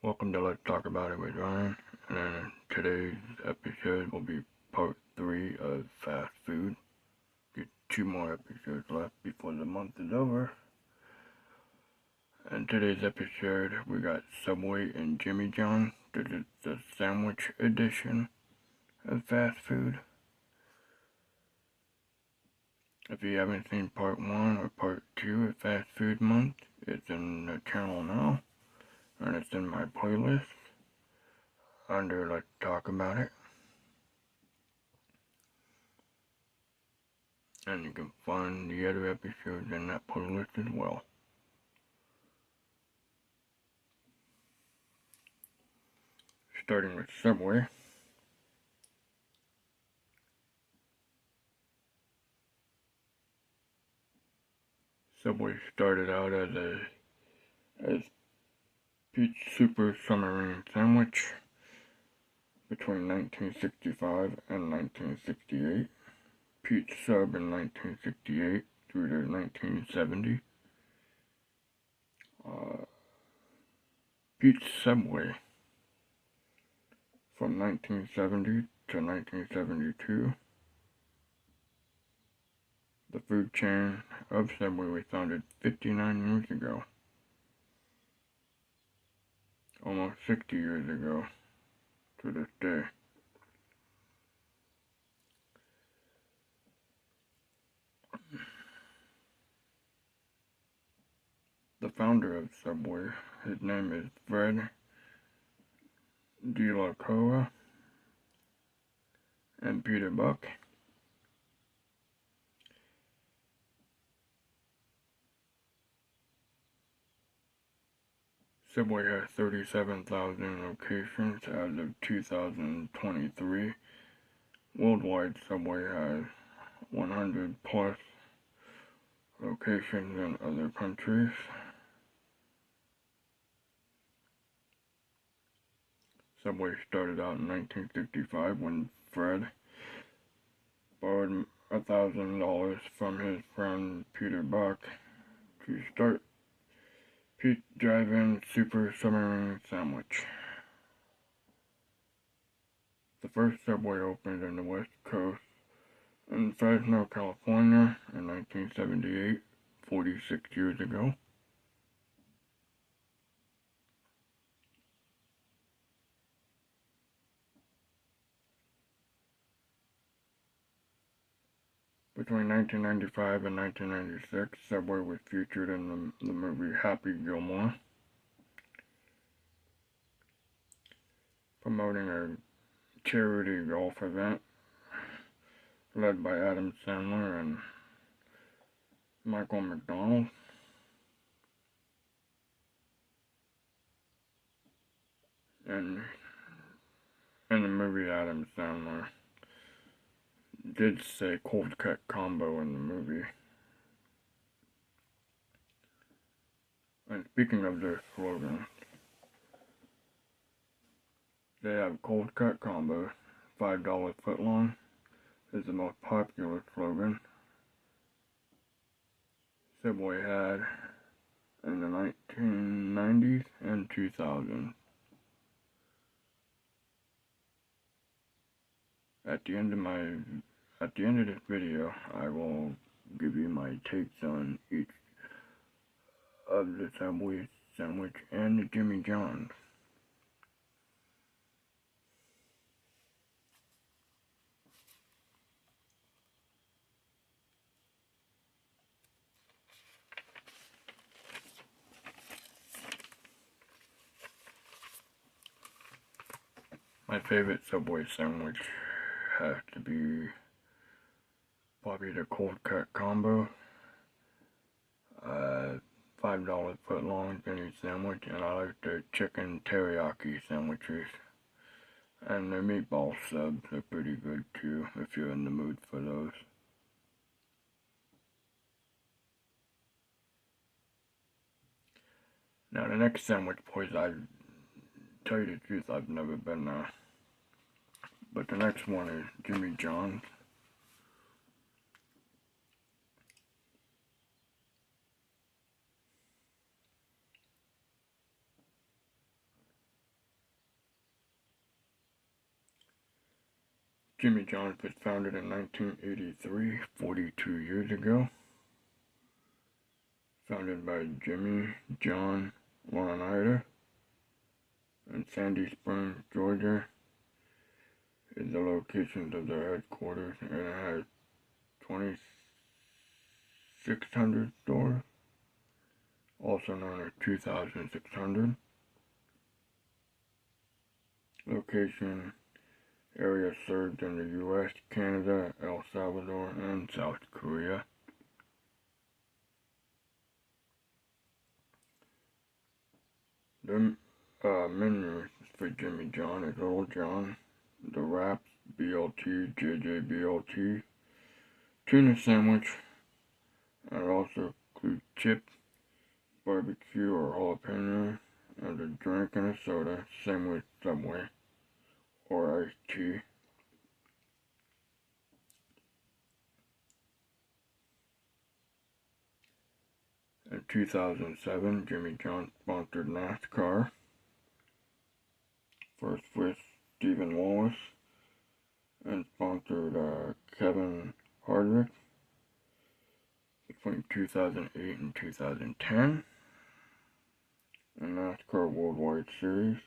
Welcome to Let's Talk About It with Ryan, and today's episode will be part 3 of fast food. Get 2 more episodes left before the month is over. And today's episode, we got Subway and Jimmy John's. This is the sandwich edition of fast food. If you haven't seen part 1 or part 2 of Fast Food Month, it's in the channel now, and it's in my playlist under Let's Talk About It. And you can find the other episodes in that playlist as well. Starting with Subway. Subway started out as Pete's Super Submarine Sandwich between 1965 and 1968. Pete's Sub in 1968 through to 1970. Pete's Subway from 1970 to 1972. The food chain of Subway was founded 59 years ago. Almost 60 years ago to this day. The founder of Subway, his name is Fred Delacour and Peter Buck. Subway has 37,000 locations as of 2023. Worldwide, Subway has 100 plus locations in other countries. Subway started out in 1965 when Fred borrowed $1,000 from his friend Peter Buck to start Pete's Drive-In Super Submarine Sandwich. The first Subway opened on the West Coast in Fresno, California in 1978, 46 years ago. Between 1995 and 1996, Subway was featured in the movie Happy Gilmore, promoting a charity golf event led by Adam Sandler and Michael McDonald. And in the movie, Adam Sandler did say cold cut combo in the movie. And speaking of their slogan, they have cold cut combo, $5 footlong is the most popular slogan Subway had in the 1990s and 2000s. At the end of this video, I will give you my takes on each of the Subway sandwich and the Jimmy John's. My favorite Subway sandwich has to be probably the cold cut combo. $5 footlong penny sandwich, and I like the chicken teriyaki sandwiches. And the meatball subs are pretty good too, if you're in the mood for those. Now the next sandwich place, I tell you the truth, I've never been there. But the next one is Jimmy John's. Jimmy John's was founded in 1983, 42 years ago. Founded by Jimmy John Lonida in Sandy Springs, Georgia, is the location of their headquarters, and it has 2,600 stores, also known as 2,600. Location area served in the U.S., Canada, El Salvador, and South Korea. The menu for Jimmy John is Little John, the wraps, BLT, JJ BLT, tuna sandwich, and it also includes chips, barbecue or jalapeno, and a drink and a soda, same with Subway, or iced tea. In 2007, Jimmy John sponsored NASCAR, first with Stephen Wallace, and sponsored Kevin Harvick between 2008 and 2010 in NASCAR Worldwide Series.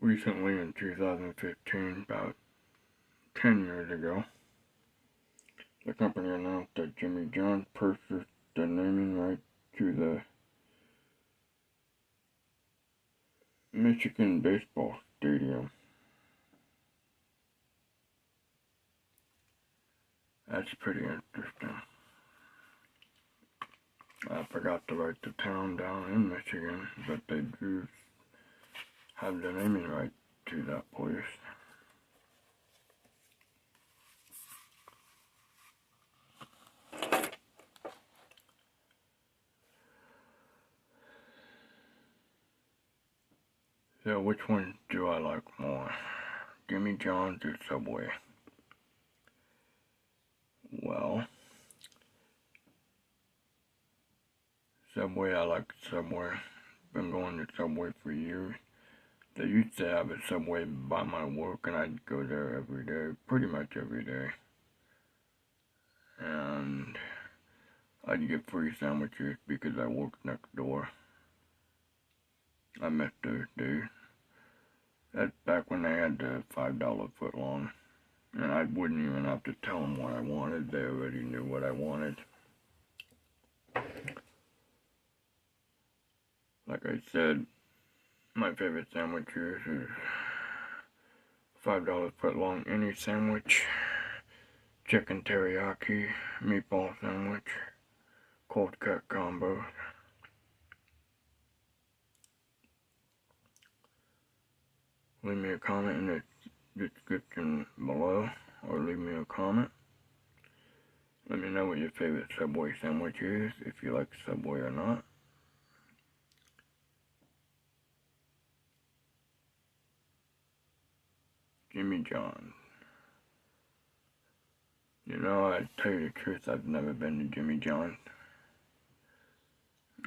Recently, in 2015, about 10 years ago, the company announced that Jimmy John purchased the naming right to the Michigan baseball stadium. That's pretty interesting. I forgot to write the town down in Michigan, but they do have the naming right to that place. So which one do I like more? Jimmy John's or Subway? Well, Subway, I like Subway. Been going to Subway for years. They used to have a Subway by my work, and I'd go there every day, pretty much every day. And I'd get free sandwiches because I worked next door. I met those dudes. That's back when they had the $5 footlong. And I wouldn't even have to tell them what I wanted. They already knew what I wanted. Like I said, my favorite sandwiches is $5 footlong any sandwich, chicken teriyaki, meatball sandwich, cold cut combo. Leave me a comment in the description below, or leave me a comment. Let me know what your favorite Subway sandwich is, if you like Subway or not. Jimmy John's. You know, I tell you the truth, I've never been to Jimmy John's.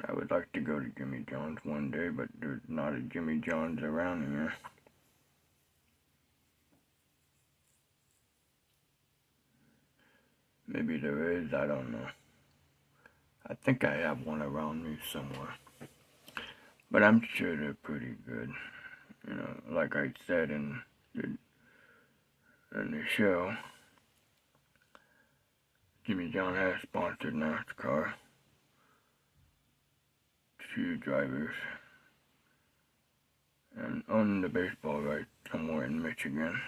I would like to go to Jimmy John's one day, but there's not a Jimmy John's around here. Maybe there is, I don't know. I think I have one around me somewhere. But I'm sure they're pretty good. You know, like I said in the show, Jimmy John has sponsored NASCAR. Few drivers. And owned the baseball right somewhere in Michigan.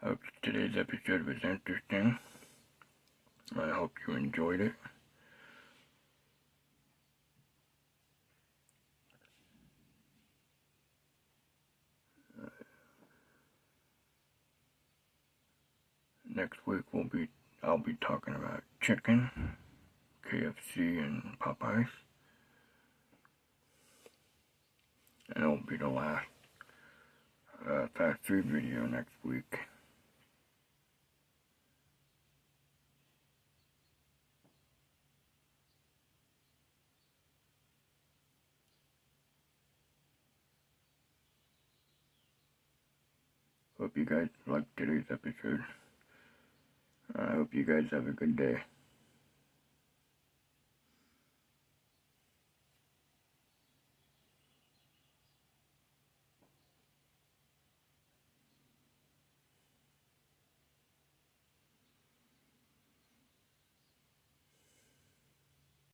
I hope today's episode was interesting. I hope you enjoyed it. next week I'll be talking about chicken, KFC, and Popeyes. And it'll be the last fast food video next week. Hope you guys liked today's episode. I hope you guys have a good day.